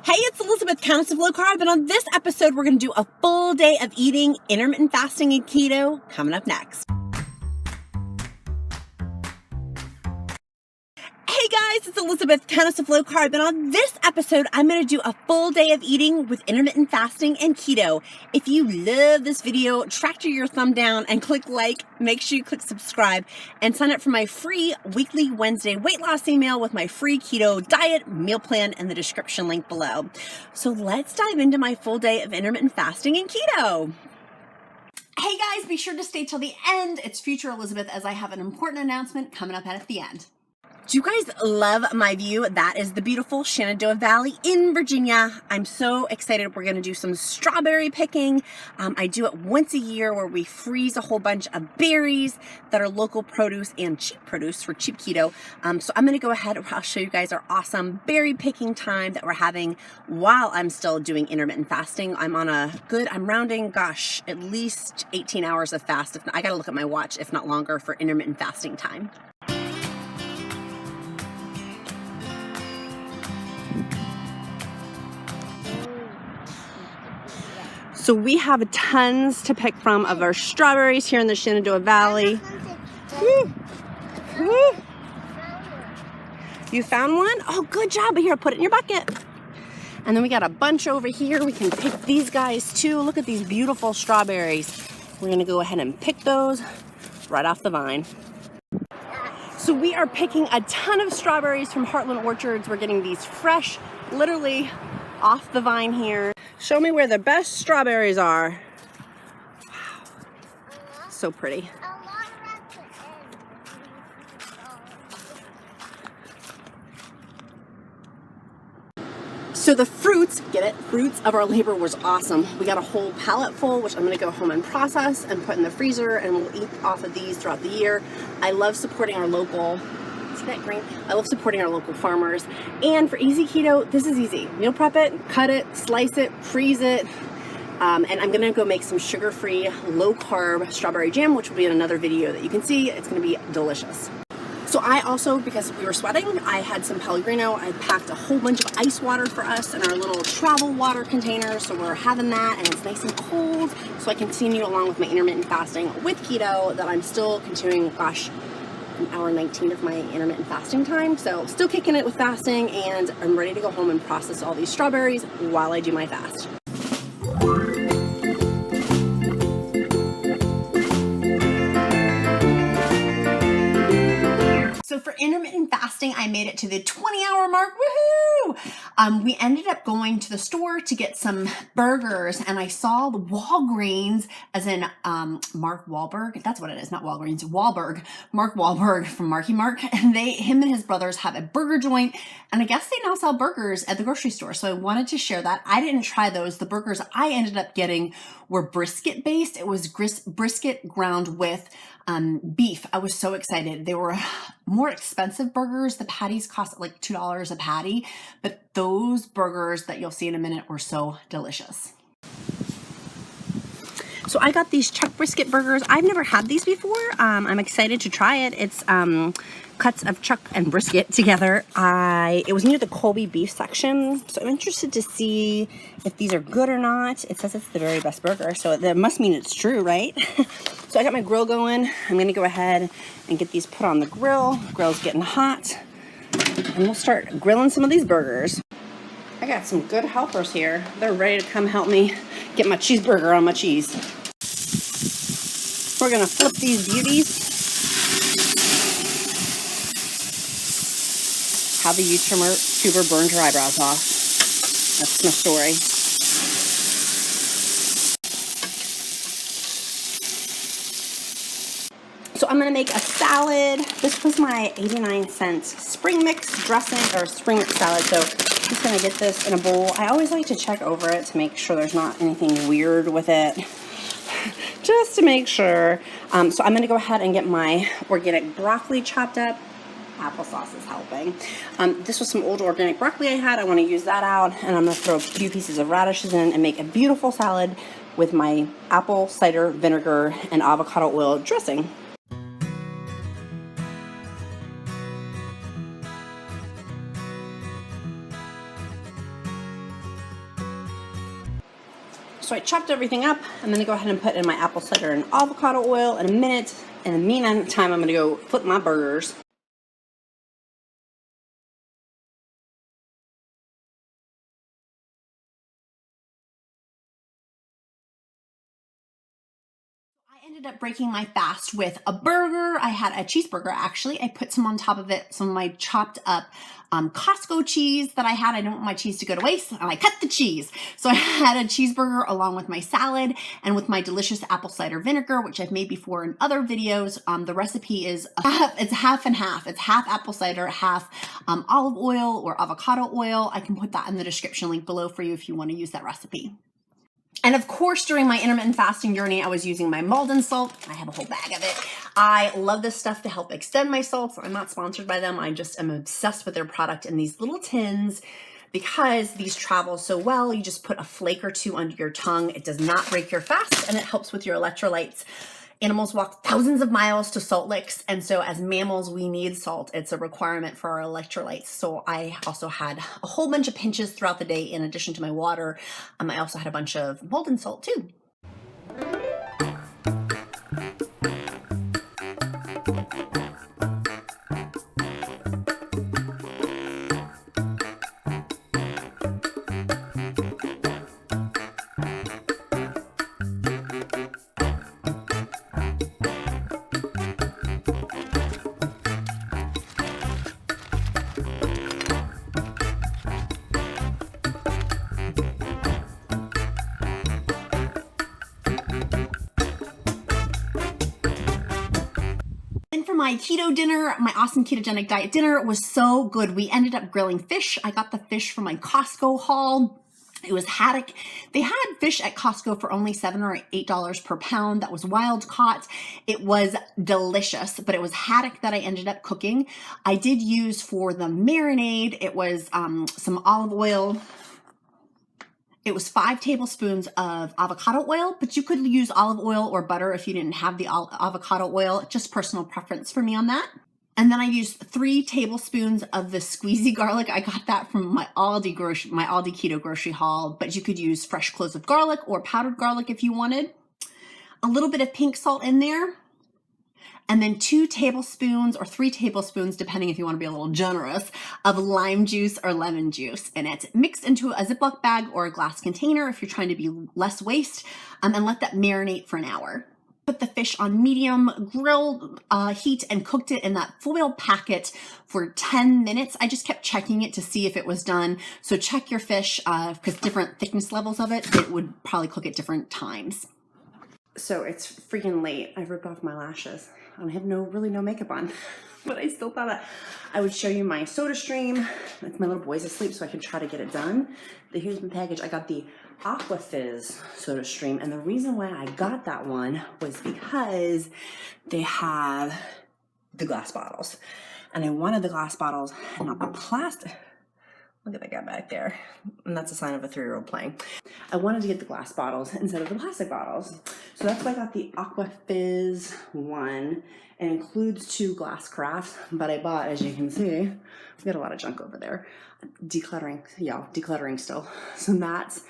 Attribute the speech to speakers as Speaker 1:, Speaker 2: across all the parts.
Speaker 1: Hey, it's Elizabeth, Countess of Low Carb, and on this episode, we're going to do a full day of eating, intermittent fasting, and keto coming up next. Hey guys, it's Elizabeth, Countess of Low Carb, and on this episode, I'm going to do a full day of eating with intermittent fasting and keto. If you love this video, tractor your thumb down and click like, make sure you click subscribe, and sign up for my free weekly Wednesday weight loss email with my free keto diet meal plan in the description link below. So let's dive into my full day of intermittent fasting and keto. Hey guys, be sure to stay till the end. It's future Elizabeth, as I have an important announcement coming up at the end. Do you guys love my view? That is the beautiful Shenandoah Valley in Virginia. I'm so excited. We're going to do some strawberry picking. I do it once a year where we freeze a whole bunch of berries that are local produce and cheap produce for cheap keto. So I'm going to go ahead and I'll show you guys our awesome berry picking time that we're having while I'm still doing intermittent fasting. I'm rounding, at least 18 hours of fast. I got to look at my watch, if not longer, for intermittent fasting time. So we have tons to pick from of our strawberries here in the Shenandoah Valley. Woo. Woo. You found one? Oh, good job. Here, put it in your bucket. And then we got a bunch over here. We can pick these guys too. Look at these beautiful strawberries. We're going to go ahead and pick those right off the vine. So we are picking a ton of strawberries from Heartland Orchards. We're getting these fresh, literally off the vine here. Show me where the best strawberries are. Wow, so pretty. So the fruits of our labor was awesome. We got a whole pallet full, which I'm gonna go home and process and put in the freezer, and we'll eat off of these throughout the year. I love supporting our local, see that green? I love supporting our local farmers. And for easy keto, this is easy. Meal prep it, cut it, slice it, freeze it. And I'm gonna go make some sugar-free, low-carb strawberry jam, which will be in another video that you can see. It's gonna be delicious. So I also, because we were sweating, I had some Pellegrino. I packed a whole bunch of ice water for us in our little travel water container. So we're having that, and it's nice and cold. So I continue along with my intermittent fasting with keto, that I'm still continuing, an hour 19 of my intermittent fasting time. So still kicking it with fasting, and I'm ready to go home and process all these strawberries while I do my fast. So for intermittent fasting, I made it to the 20-hour mark. Woohoo! We ended up going to the store to get some burgers, and I saw the Walgreens, as in Mark Wahlberg. That's what it is, not Walgreens. Wahlberg. Mark Wahlberg from Marky Mark. And him and his brothers have a burger joint, and I guess they now sell burgers at the grocery store. So I wanted to share that. I didn't try those. The burgers I ended up getting were brisket based. It was brisket ground with beef. I was so excited. They were more expensive burgers. The patties cost like $2 a patty, but those burgers that you'll see in a minute were so delicious. So I got these chuck brisket burgers. I've never had these before. I'm excited to try it. It's cuts of chuck and brisket together. It was near the Colby beef section, so I'm interested to see if these are good or not. It says it's the very best burger, so that must mean it's true, right? So I got my grill going. I'm gonna go ahead and get these put on the grill. The grill's getting hot, and we'll start grilling some of these burgers. I got some good helpers here. They're ready to come help me get my cheeseburger on my cheese. We're gonna flip these beauties. How the YouTuber burned her eyebrows off. That's my story. So I'm gonna make a salad. This was my 89-cent spring mix dressing, or spring mix salad. So I'm just gonna get this in a bowl. I always like to check over it to make sure there's not anything weird with it. Just to make sure. So I'm gonna go ahead and get my organic broccoli chopped up. Applesauce is helping. This was some old organic broccoli I had. I want to use that out, and I'm going to throw a few pieces of radishes in and make a beautiful salad with my apple cider vinegar and avocado oil dressing. So I chopped everything up. I'm gonna go ahead and put in my apple cider and avocado oil in a minute. In the meantime, I'm gonna go flip my burgers. I ended up breaking my fast with a burger. I had a cheeseburger, actually. I put some on top of it, some of my chopped up Costco cheese that I had. I don't want my cheese to go to waste, and I cut the cheese. So I had a cheeseburger along with my salad and with my delicious apple cider vinegar, which I've made before in other videos. The recipe is it's half and half. It's half apple cider, half olive oil or avocado oil. I can put that in the description link below for you if you want to use that recipe. And of course, during my intermittent fasting journey, I was using my Maldon salt. I have a whole bag of it. I love this stuff to help extend my salts. I'm not sponsored by them. I just am obsessed with their product in these little tins because these travel so well. You just put a flake or two under your tongue. It does not break your fast, and it helps with your electrolytes. Animals walk thousands of miles to salt licks, and so as mammals, we need salt. It's a requirement for our electrolytes. So I also had a whole bunch of pinches throughout the day in addition to my water. I also had a bunch of Maldon salt too. For my keto dinner, my awesome ketogenic diet dinner was so good. We ended up grilling fish. I got the fish from my Costco haul. It was haddock. They had fish at Costco for only $7 or $8 per pound. That was wild caught. It was delicious, but it was haddock that I ended up cooking. I did use for the marinade, it was some olive oil. It was 5 tablespoons of avocado oil, but you could use olive oil or butter if you didn't have the avocado oil, just personal preference for me on that. And then I used 3 tablespoons of the squeezy garlic. I got that from my Aldi keto grocery haul, but you could use fresh cloves of garlic or powdered garlic if you wanted. A little bit of pink salt in there. And then 2 tablespoons or 3 tablespoons, depending if you want to be a little generous, of lime juice or lemon juice in it, mixed into a Ziploc bag or a glass container if you're trying to be less waste, and let that marinate for an hour. Put the fish on medium grill heat and cooked it in that foil packet for 10 minutes. I just kept checking it to see if it was done. So check your fish because different thickness levels of it would probably cook at different times. So it's freaking late. I ripped off my lashes. I have really no makeup on, but I still thought I would show you my soda stream. It's my little boy's asleep, so I can try to get it done. Here's my package. I got the Aqua Fizz soda stream, and the reason why I got that one was because they have the glass bottles, and I wanted the glass bottles and not the plastic. Look at that guy back there. And that's a sign of a 3-year-old playing. I wanted to get the glass bottles instead of the plastic bottles. So that's why I got the Aqua Fizz one. It includes 2 glass carafes, but I bought, as you can see, we got a lot of junk over there. Decluttering still. So that's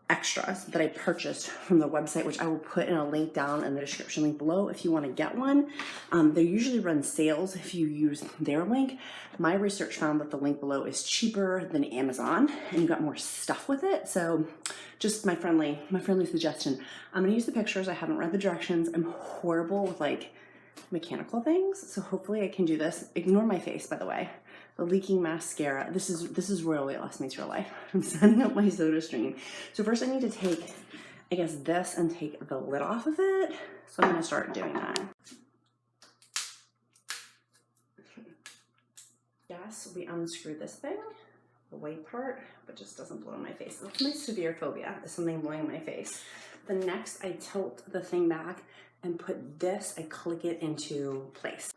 Speaker 1: extras that I purchased from the website, which I will put in a link down in the description link below if you want to get one. They usually run sales if you use their link. My research found that the link below is cheaper than Amazon and you got more stuff with it. So just my friendly suggestion. I'm going to use the pictures. I haven't read the directions. I'm horrible with like mechanical things, so hopefully I can do this. Ignore my face, by the way. The leaking mascara. This is royal weight loss meets real life. I'm setting up my soda stream. So first I need to take, I guess, this and take the lid off of it. So I'm gonna start doing that. Yes, we unscrew this thing, the white part, but just doesn't blow in my face. That's my severe phobia, is something blowing in my face. The next I tilt the thing back and put this, I click it into place.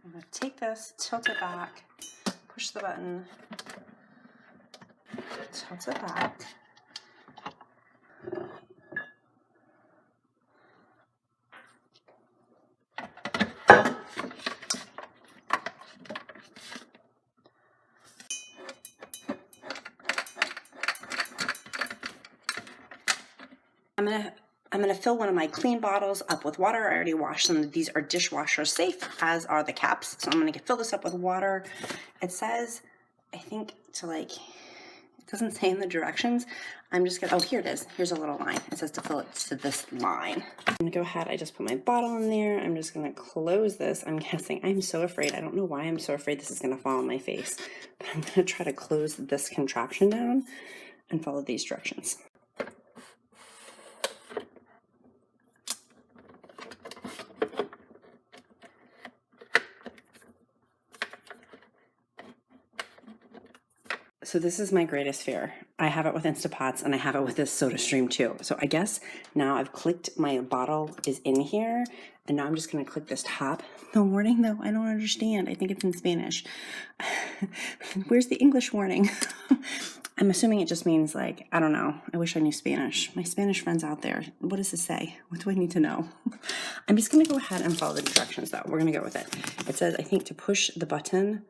Speaker 1: I'm going to take this, tilt it back, push the button, tilt it back. I'm gonna fill one of my clean bottles up with water. I already washed them. These are dishwasher safe, as are the caps. So I'm gonna fill this up with water. It says, I think to like, it doesn't say in the directions. I'm just gonna, oh, here it is. Here's a little line. It says to fill it to this line. I'm gonna go ahead. I just put my bottle in there. I'm just gonna close this. I'm guessing, I'm so afraid. I don't know why I'm so afraid this is gonna fall on my face, but I'm gonna try to close this contraption down and follow these directions. So this is my greatest fear. I have it with Instapots and I have it with this Soda Stream too. So I guess now I've clicked, my bottle is in here, and now I'm just gonna click this top. The warning though, I don't understand. I think it's in Spanish. Where's the English warning? I'm assuming it just means like, I don't know. I wish I knew Spanish. My Spanish friends out there, what does this say? What do I need to know? I'm just gonna go ahead and follow the directions though. We're gonna go with it. It says, I think to push the button.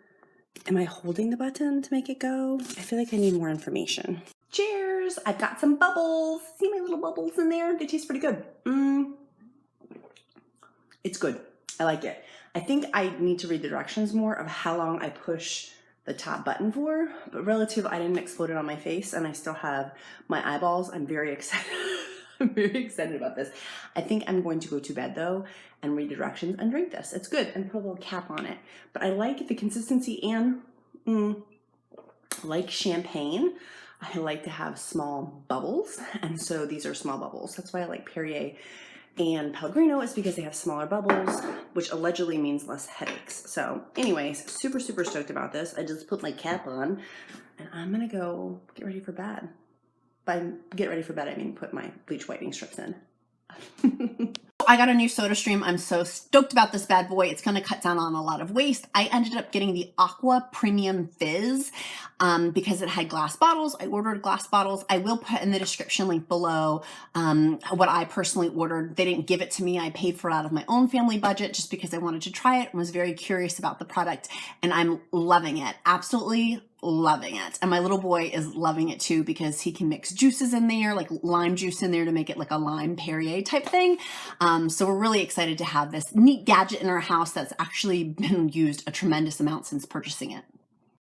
Speaker 1: Am I holding the button to make it go? I feel like I need more information. Cheers! I've got some bubbles. See my little bubbles in there? They taste pretty good. It's good. I like it. I think I need to read the directions more of how long I push the top button for, but relative, I didn't explode it on my face and I still have my eyeballs. I'm very excited. I'm very excited about this. I think I'm going to go to bed though and read the directions and drink this. It's good, and put a little cap on it. But I like the consistency, and like champagne, I like to have small bubbles, and so these are small bubbles. That's why I like Perrier and Pellegrino, is because they have smaller bubbles, which allegedly means less headaches. So anyways, super, super stoked about this. I just put my cap on and I'm gonna go get ready for bed. By get ready for bed, I mean put my bleach whitening strips in. I got a new Soda Stream. I'm so stoked about this bad boy. It's going to cut down on a lot of waste. I ended up getting the Aqua Premium Fizz because it had glass bottles. I ordered glass bottles. I will put in the description link below what I personally ordered. They didn't give it to me. I paid for it out of my own family budget just because I wanted to try it and was very curious about the product, and I'm loving it. Absolutely loving it. And my little boy is loving it too because he can mix juices in there, like lime juice in there to make it like a lime Perrier type thing. So we're really excited to have this neat gadget in our house that's actually been used a tremendous amount since purchasing it.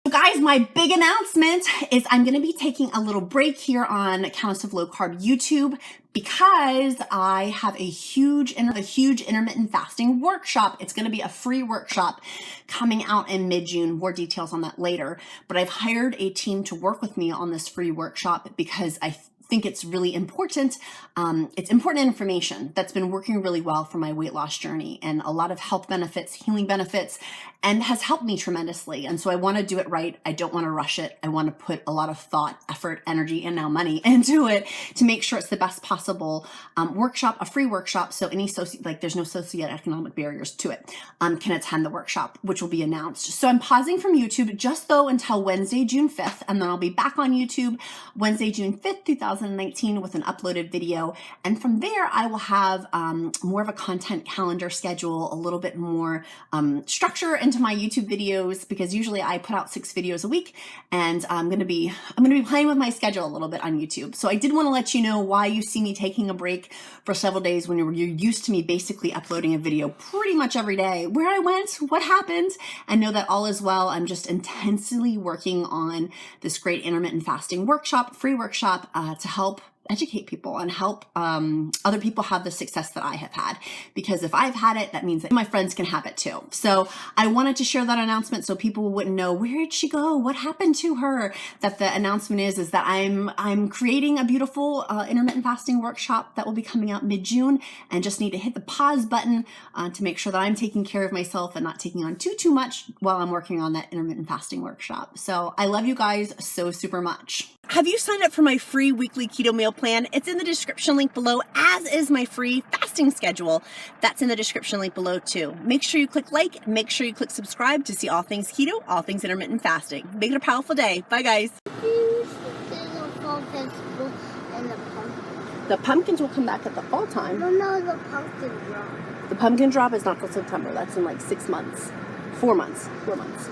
Speaker 1: So guys, my big announcement is I'm going to be taking a little break here on Countess of Low Carb YouTube because I have a huge intermittent fasting workshop. It's going to be a free workshop coming out in mid-June. More details on that later. But I've hired a team to work with me on this free workshop because I think it's really important. It's important information that's been working really well for my weight loss journey, and a lot of health benefits, healing benefits, and has helped me tremendously. And so I want to do it right. I don't want to rush it. I want to put a lot of thought, effort, energy, and now money into it to make sure it's the best possible workshop, a free workshop. So any there's no socioeconomic barriers to it, can attend the workshop, which will be announced. So I'm pausing from YouTube just though until Wednesday, June 5th, and then I'll be back on YouTube Wednesday, June 5th, 2019 with an uploaded video. And from there, I will have more of a content calendar schedule, a little bit more structure into my YouTube videos, because usually I put out 6 videos a week, and I'm gonna be playing with my schedule a little bit on YouTube. So I did want to let you know why you see me taking a break for several days when you're used to me basically uploading a video pretty much every day, where I went, what happened, and know that all is well. I'm just intensely working on this great intermittent fasting workshop, free workshop, to help educate people and help other people have the success that I have had. Because if I've had it, that means that my friends can have it too. So I wanted to share that announcement so people wouldn't know, where did she go? What happened to her? That the announcement is that I'm creating a beautiful intermittent fasting workshop that will be coming out mid-June, and just need to hit the pause button to make sure that I'm taking care of myself and not taking on too much while I'm working on that intermittent fasting workshop. So I love you guys so super much. Have you signed up for my free weekly keto meal plan? It's in the description link below, as is my free fasting schedule. That's in the description link below too. Make sure you click like, make sure you click subscribe to see all things keto, all things intermittent fasting. Make it a powerful day. Bye guys. The pumpkins will come back at the fall time.
Speaker 2: No, the pumpkin drop.
Speaker 1: The pumpkin drop is not till September. That's in like 6 months. 4 months. 4 months.